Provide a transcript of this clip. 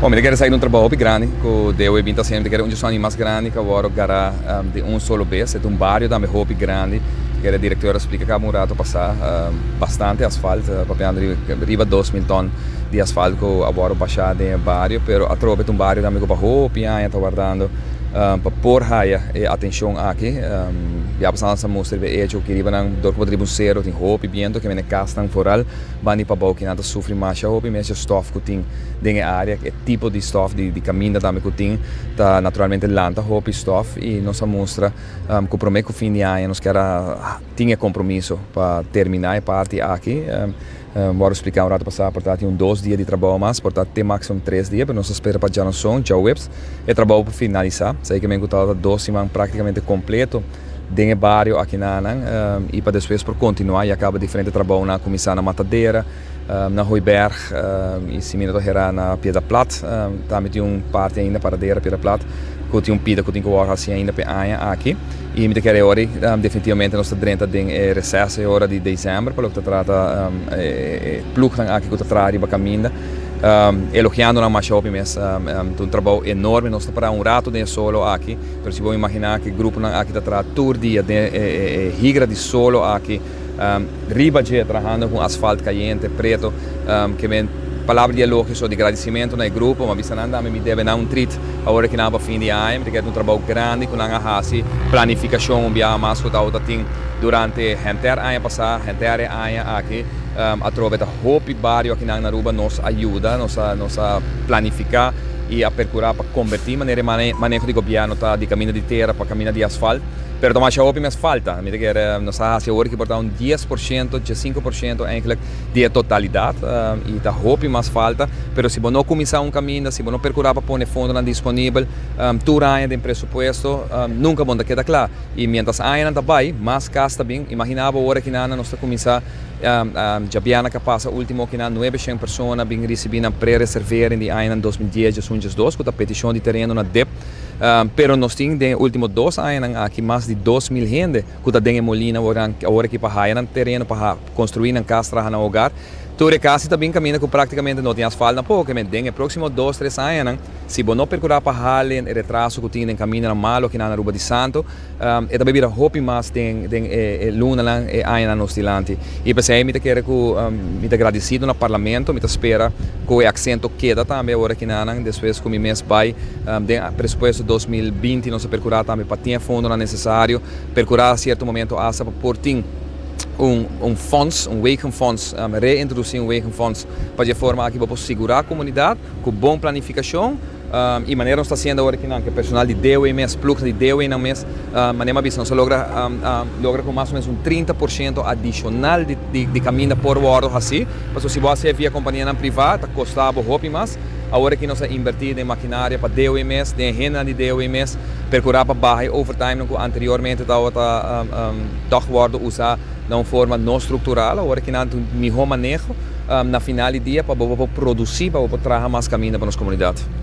Bom, eu quero sair de um trabalho grande, que eu evito sempre que um sonho mais grande, que agora gara de um solo vez, é um bairro da minha hobby grande, que a diretora explica que a murata passar bastante asfalto, para riba 2.000 ton de asfalto que agora baixar de bairro, pero a tropa um bairro da minha hobby, está guardando para pôr raia e atenção aqui, já passando essa mostra de hecho que riba nang dor podre um zero tem hobby viento que me castan foral, bani para bau que nada sofre mais hobby, mas stof que tem dentro área é tipo de stof de caminho da que tem tá naturalmente lanta hobby stof e nossa mostra comprometo com fim de ano nós quer tinha compromisso para terminar a parte aqui. Vou explicar rato passar, portanto, 2 dias de trabalho mais, portanto, tem máximo 3 dias, mas nós espera para já não são, já webs, e trabalho para finalizar, sei que me encontrado 2 semanas praticamente completo, dentro do bairro aqui na e para depois por continuar e acaba diferente trabalho na comissão na Matadeira, na Hooiberg, e se me na Piedra Plata, também tem parte ainda para Piedra Plata, que tem pida que tem que work assim ainda para aqui. E me quero ora definitivamente nós estamos em recesso hora de dezembro, para o que trata plug aqui que está riba caminho, elogiando na mais shopping mas um trabalho enorme nós estamos para rato de solo aqui, mas se vou imaginar que o grupo aqui está tour dia de higra de solo aqui, riba de trabalhando com asfalto caliente preto, que vem palavra de elogio de agradecimento no grupo, mas bisa nanda me deve dar treat agora que na fim de ano, porque é trabalho grande com a hasi planificação bia mais que tá tem durante enter ano passar, enter ano aqui através da hope bairro aqui na Aruba nos ajuda nos a planificar e a percurar para convertir manejo de governo tá de caminho de terra para caminho de asfalto. Pero mais hopi mas falta, me que nós agora que portar 10%, 5% eigenlijk de totalidade e da hopi mas falta, pero se não começar caminho, se não percurar para pôr fundo disponível, tudo ainda tem presupuesto, nunca bom queda claro. E mientras ainda vai, mais gasta bem, imaginava agora que nós está começar já biana que passa último que na 900 pessoas bem recebido pré-reservar em ano 2010 2 com a petição de terreno na DEP. Pero nós temos nos últimos 2 anos aqui mais de 2.000 gente que está dentro de Molina agora que para haiar terreno para construir uma casa no lugar. Toda casa também caminha que praticamente não tem asfalto na pouco, mas dentro dos próximos 2-3 anos, se você não percurar para halen retraso que tem em caminho na malo aqui na Aruba de Santo, é também vira hope mais tem luna lá e ano nos dilante. E para isso me quero que me agradecido no parlamento, me espera que o acento queda também agora aqui na depois que o mês vai de presupuesto 2020 não se percurar também para ter fundo necessário percurar a certo momento asa para portim fonds, wegenfonds, reintroduzir wegenfonds para de forma que possa segurar a comunidade com boa planificação e maneira nós está sendo agora que o personal de DOMS, plug de DOMS, maneira que nós logra com mais ou menos 30% adicional de caminho por hora assim, mas se você via companhia privada, custava roupa mais. Agora que nós investimos em maquinária para DOMS, de renda de DOMS, percurar para barra overtime que anteriormente estava toch worden usar de uma forma não estrutural, agora que nós melhor manejo na final do dia para produzir, para trazer mais caminho para a nossa comunidade.